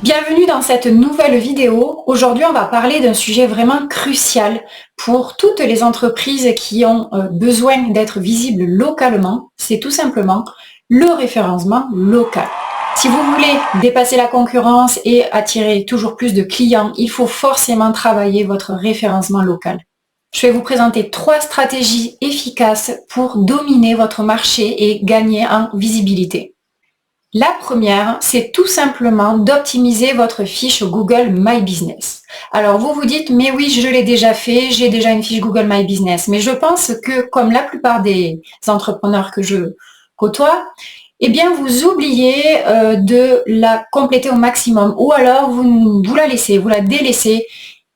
Bienvenue dans cette nouvelle vidéo. Aujourd'hui, on va parler d'un sujet vraiment crucial pour toutes les entreprises qui ont besoin d'être visibles localement. C'est tout simplement le référencement local. Si vous voulez dépasser la concurrence et attirer toujours plus de clients, il faut forcément travailler votre référencement local. Je vais vous présenter 3 stratégies efficaces pour dominer votre marché et gagner en visibilité. La première, c'est tout simplement d'optimiser votre fiche Google My Business. Alors vous vous dites, mais oui, je l'ai déjà fait, j'ai déjà une fiche Google My Business. Mais je pense que comme la plupart des entrepreneurs que je côtoie, eh bien vous oubliez de la compléter au maximum. Ou alors vous la laissez, vous la délaissez.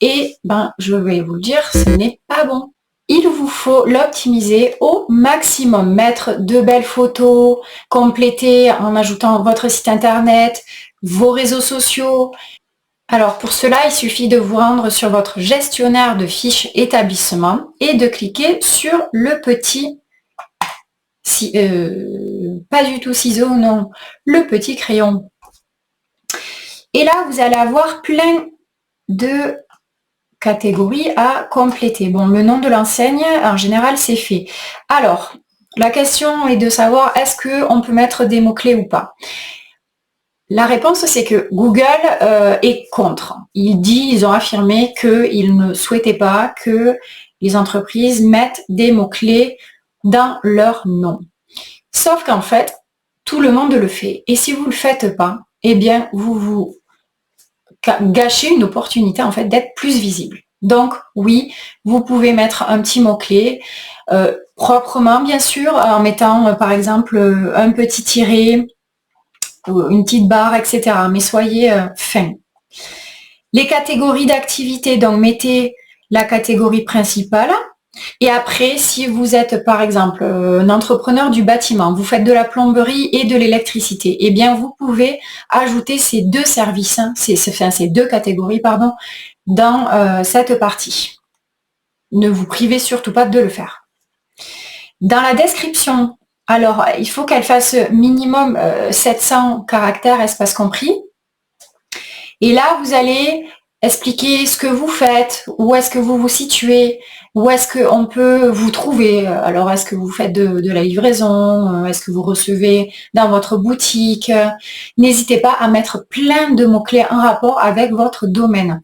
Et je vais vous le dire, ce n'est pas bon. Il vous faut l'optimiser au maximum, mettre de belles photos, compléter en ajoutant votre site internet, vos réseaux sociaux. Alors pour cela, il suffit de vous rendre sur votre gestionnaire de fiches établissement et de cliquer sur le petit, pas du tout ciseau, non, le petit crayon. Et là, vous allez avoir plein de catégorie à compléter. Bon, le nom de l'enseigne, en général, c'est fait. Alors, la question est de savoir est-ce qu'on peut mettre des mots-clés ou pas. La réponse, c'est que Google est contre. Ils ont affirmé qu'ils ne souhaitaient pas que les entreprises mettent des mots-clés dans leur nom. Sauf qu'en fait, tout le monde le fait. Et si vous ne le faites pas, eh bien, vous gâchez une opportunité en fait d'être plus visible. Donc oui, vous pouvez mettre un petit mot-clé, proprement bien sûr, en mettant par exemple un petit tiret, une petite barre, etc. Mais soyez fin. Les catégories d'activité, donc mettez la catégorie principale. Et après, si vous êtes par exemple un entrepreneur du bâtiment, vous faites de la plomberie et de l'électricité, eh bien vous pouvez ajouter ces deux services, ces deux catégories, pardon, dans cette partie. Ne vous privez surtout pas de le faire. Dans la description, alors il faut qu'elle fasse minimum 700 caractères, espace compris. Et là, vous allez expliquer ce que vous faites, où est-ce que vous vous situez, où est-ce qu'on peut vous trouver. Alors, est-ce que vous faites de la livraison? Est-ce que vous recevez dans votre boutique? N'hésitez pas à mettre plein de mots-clés en rapport avec votre domaine.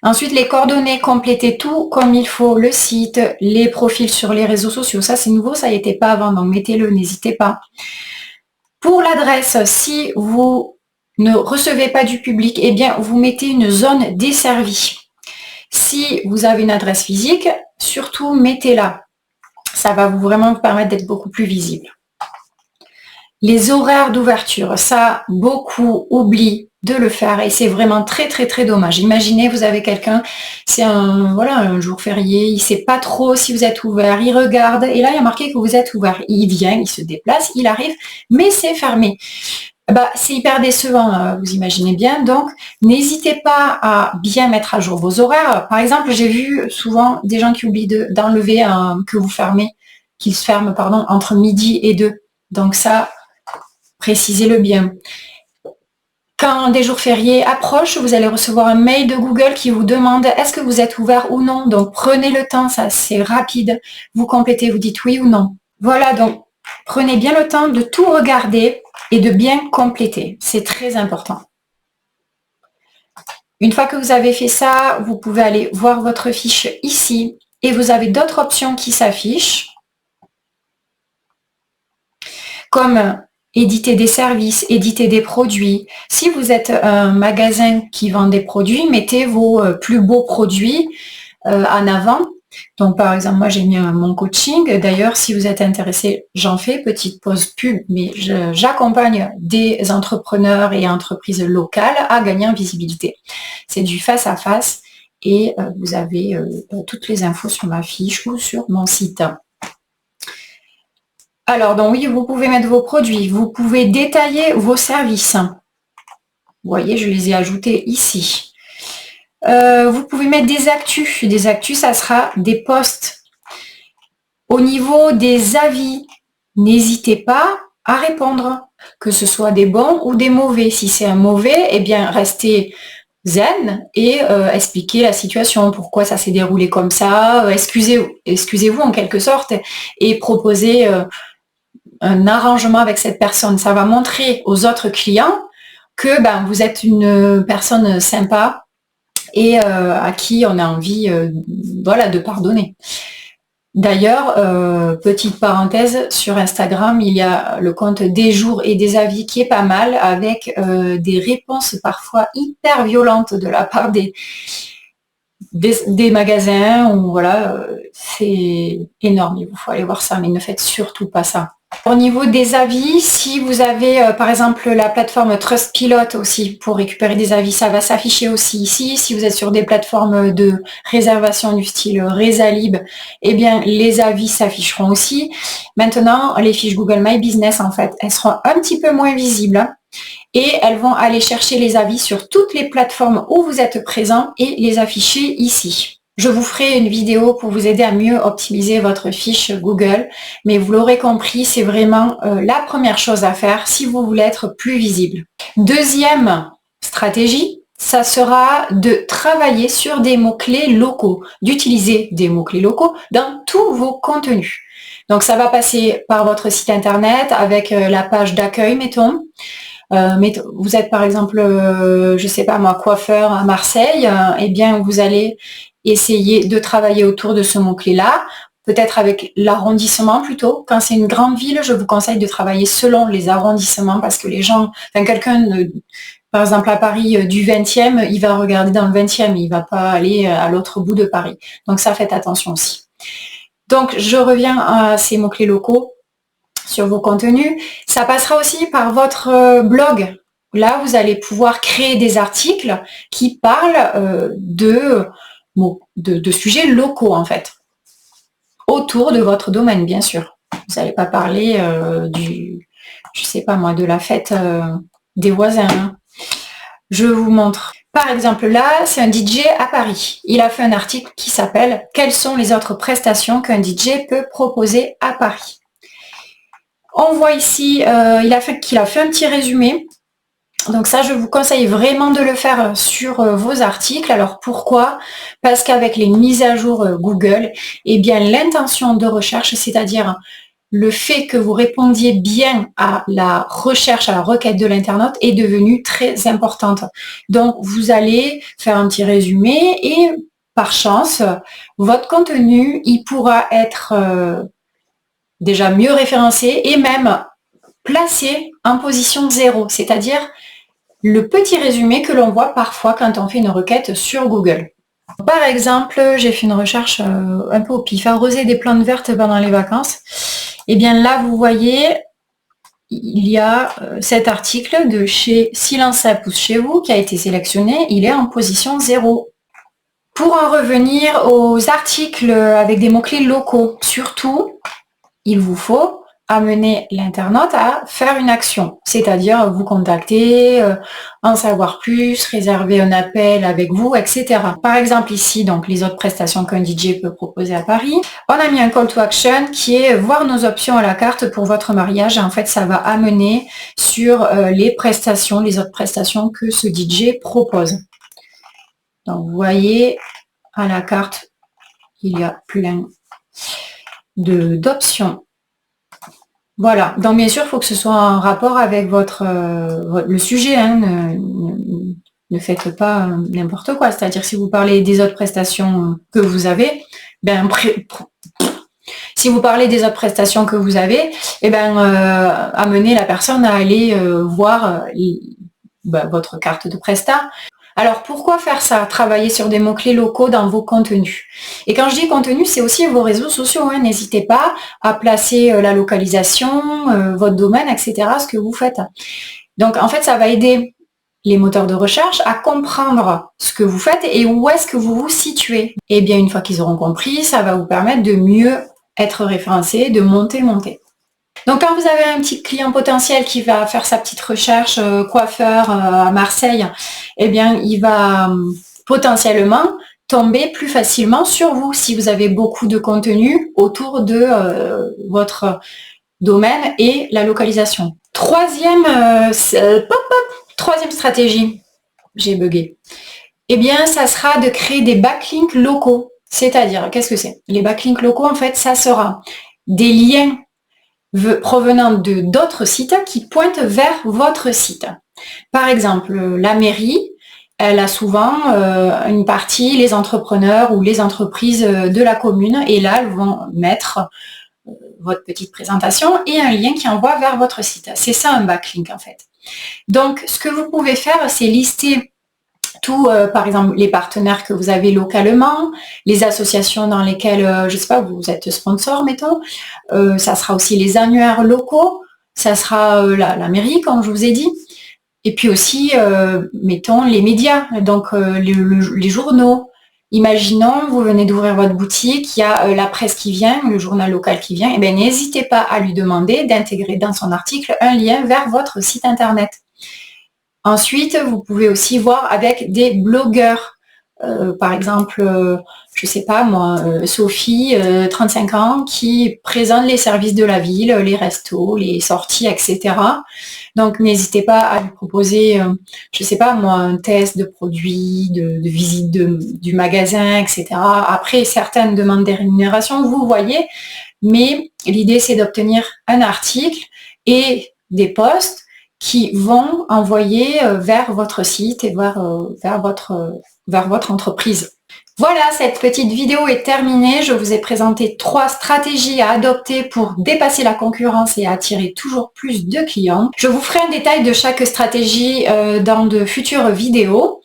Ensuite, les coordonnées, complétez tout comme il faut, le site, les profils sur les réseaux sociaux. Ça, c'est nouveau, ça n'y était pas avant, donc mettez-le, n'hésitez pas. Pour l'adresse, si vous ne recevez pas du public, eh bien, vous mettez une zone desservie. Si vous avez une adresse physique, surtout mettez-la. Ça va vraiment vous permettre d'être beaucoup plus visible. Les horaires d'ouverture, ça, beaucoup oublient de le faire et c'est vraiment très très très dommage. Imaginez, vous avez quelqu'un, c'est un jour férié, il ne sait pas trop si vous êtes ouvert, il regarde et là il y a marqué que vous êtes ouvert. Il vient, il se déplace, il arrive, mais c'est fermé. C'est hyper décevant, vous imaginez bien. Donc, n'hésitez pas à bien mettre à jour vos horaires. Par exemple, j'ai vu souvent des gens qui oublient d'enlever que vous fermez, qu'ils se ferment, pardon, entre midi et 2. Donc ça, précisez-le bien. Quand des jours fériés approchent, vous allez recevoir un mail de Google qui vous demande est-ce que vous êtes ouvert ou non. Donc, prenez le temps, ça c'est rapide. Vous complétez, vous dites oui ou non. Voilà, donc prenez bien le temps de tout regarder et de bien compléter. C'est très important. Une fois que vous avez fait ça, vous pouvez aller voir votre fiche ici et vous avez d'autres options qui s'affichent comme éditer des services, éditer des produits. Si vous êtes un magasin qui vend des produits, mettez vos plus beaux produits en avant. Donc, par exemple, moi, j'ai mis mon coaching. D'ailleurs, si vous êtes intéressé, j'en fais, petite pause pub, mais j'accompagne des entrepreneurs et entreprises locales à gagner en visibilité. C'est du face à face et vous avez toutes les infos sur ma fiche ou sur mon site. Alors, donc oui, vous pouvez mettre vos produits, vous pouvez détailler vos services. Vous voyez, je les ai ajoutés ici. Vous pouvez mettre des actus. Des actus, ça sera des posts. Au niveau des avis, n'hésitez pas à répondre, que ce soit des bons ou des mauvais. Si c'est un mauvais, eh bien, restez zen et expliquer la situation, pourquoi ça s'est déroulé comme ça, excusez-vous en quelque sorte et proposez un arrangement avec cette personne. Ça va montrer aux autres clients que vous êtes une personne sympa et à qui on a envie de pardonner. D'ailleurs, petite parenthèse, sur Instagram, il y a le compte des jours et des avis qui est pas mal, avec des réponses parfois hyper violentes de la part des magasins, ou voilà, c'est énorme, il faut aller voir ça, mais ne faites surtout pas ça. Au niveau des avis, si vous avez par exemple la plateforme Trustpilot aussi pour récupérer des avis, ça va s'afficher aussi ici. Si vous êtes sur des plateformes de réservation du style Resalib, eh bien les avis s'afficheront aussi. Maintenant, les fiches Google My Business, en fait, elles seront un petit peu moins visibles et elles vont aller chercher les avis sur toutes les plateformes où vous êtes présent et les afficher ici. Je vous ferai une vidéo pour vous aider à mieux optimiser votre fiche Google, mais vous l'aurez compris, c'est vraiment la première chose à faire si vous voulez être plus visible. Deuxième stratégie, ça sera de travailler sur des mots-clés locaux, d'utiliser des mots-clés locaux dans tous vos contenus. Donc ça va passer par votre site internet avec la page d'accueil, mettons. Vous êtes par exemple, je sais pas moi, coiffeur à Marseille, eh bien vous allez essayer de travailler autour de ce mot-clé-là, peut-être avec l'arrondissement plutôt. Quand c'est une grande ville, je vous conseille de travailler selon les arrondissements parce que les gens, quelqu'un, par exemple à Paris du 20e, il va regarder dans le 20e, il va pas aller à l'autre bout de Paris. Donc ça, faites attention aussi. Donc je reviens à ces mots-clés locaux sur vos contenus. Ça passera aussi par votre blog. Là, vous allez pouvoir créer des articles qui parlent de sujets locaux, en fait, autour de votre domaine, bien sûr. Vous n'allez pas parler je sais pas moi, de la fête des voisins. Hein. Je vous montre. Par exemple, là, c'est un DJ à Paris. Il a fait un article qui s'appelle « Quelles sont les autres prestations qu'un DJ peut proposer à Paris ?» On voit ici qu'il a fait un petit résumé. Donc ça, je vous conseille vraiment de le faire sur vos articles. Alors pourquoi? Parce qu'avec les mises à jour Google, eh bien l'intention de recherche, c'est-à-dire le fait que vous répondiez bien à la recherche, à la requête de l'internaute est devenue très importante. Donc vous allez faire un petit résumé et par chance, votre contenu, il pourra être déjà mieux référencé et même placé en position 0, c'est-à-dire le petit résumé que l'on voit parfois quand on fait une requête sur Google. Par exemple, j'ai fait une recherche un peu au pif, arroser des plantes vertes pendant les vacances. Et bien là, vous voyez, il y a cet article de chez Silence ça pousse chez vous qui a été sélectionné, il est en position 0. Pour en revenir aux articles avec des mots-clés locaux, surtout, il vous faut amener l'internaute à faire une action, c'est-à-dire vous contacter, en savoir plus, réserver un appel avec vous, etc. Par exemple ici, donc les autres prestations qu'un DJ peut proposer à Paris, on a mis un call to action qui est voir nos options à la carte pour votre mariage. Et en fait, ça va amener sur les autres prestations que ce DJ propose. Donc vous voyez, à la carte, il y a plein d'options. Voilà, donc bien sûr, il faut que ce soit en rapport avec le sujet. Hein. Ne faites pas n'importe quoi. C'est-à-dire si vous parlez des autres prestations que vous avez, si vous parlez des autres prestations que vous avez, amenez la personne à aller voir votre carte de prestat. Alors, pourquoi faire ça? Travailler sur des mots-clés locaux dans vos contenus. Et quand je dis contenu, c'est aussi vos réseaux sociaux. Hein. N'hésitez pas à placer la localisation, votre domaine, etc., ce que vous faites. Donc, en fait, ça va aider les moteurs de recherche à comprendre ce que vous faites et où est-ce que vous vous situez. Et bien, une fois qu'ils auront compris, ça va vous permettre de mieux être référencé, de monter. Donc quand vous avez un petit client potentiel qui va faire sa petite recherche coiffeur à Marseille, eh bien il va potentiellement tomber plus facilement sur vous si vous avez beaucoup de contenu autour de votre domaine et la localisation. Troisième stratégie, j'ai bugué. Eh bien, ça sera de créer des backlinks locaux. C'est-à-dire, qu'est-ce que c'est? Les backlinks locaux, en fait, ça sera des liens provenant de d'autres sites qui pointent vers votre site. Par exemple, la mairie, elle a souvent une partie, les entrepreneurs ou les entreprises de la commune, et là, elles vont mettre votre petite présentation et un lien qui envoie vers votre site. C'est ça un backlink en fait. Donc, ce que vous pouvez faire, c'est lister tout, par exemple, les partenaires que vous avez localement, les associations dans lesquelles, je ne sais pas, vous êtes sponsor, mettons. Ça sera aussi les annuaires locaux, ça sera la mairie, comme je vous ai dit. Et puis aussi, mettons, les médias, donc les journaux. Imaginons, vous venez d'ouvrir votre boutique, il y a la presse qui vient, le journal local qui vient, et bien n'hésitez pas à lui demander d'intégrer dans son article un lien vers votre site internet. Ensuite, vous pouvez aussi voir avec des blogueurs. Par exemple, je sais pas moi, Sophie, 35 ans, qui présente les services de la ville, les restos, les sorties, etc. Donc n'hésitez pas à lui proposer, je sais pas moi, un test de produits, de visite du magasin, etc. Après, certaines demandent des rémunérations, vous voyez, mais l'idée c'est d'obtenir un article et des posts qui vont envoyer vers votre site et vers votre entreprise. Voilà, cette petite vidéo est terminée. Je vous ai présenté 3 stratégies à adopter pour dépasser la concurrence et attirer toujours plus de clients. Je vous ferai un détail de chaque stratégie dans de futures vidéos.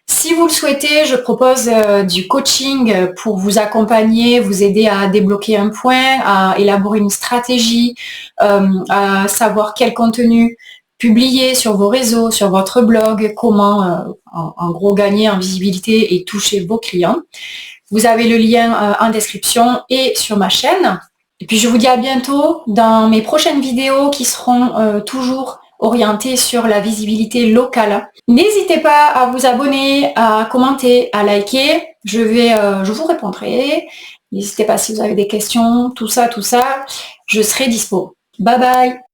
Si vous le souhaitez, je propose du coaching pour vous accompagner, vous aider à débloquer un point, à élaborer une stratégie, à savoir quel contenu publier sur vos réseaux, sur votre blog, comment en gros gagner en visibilité et toucher vos clients. Vous avez le lien en description et sur ma chaîne. Et puis je vous dis à bientôt dans mes prochaines vidéos qui seront toujours orientées sur la visibilité locale. N'hésitez pas à vous abonner, à commenter, à liker. Je vous répondrai. N'hésitez pas si vous avez des questions, tout ça, je serai dispo. Bye bye!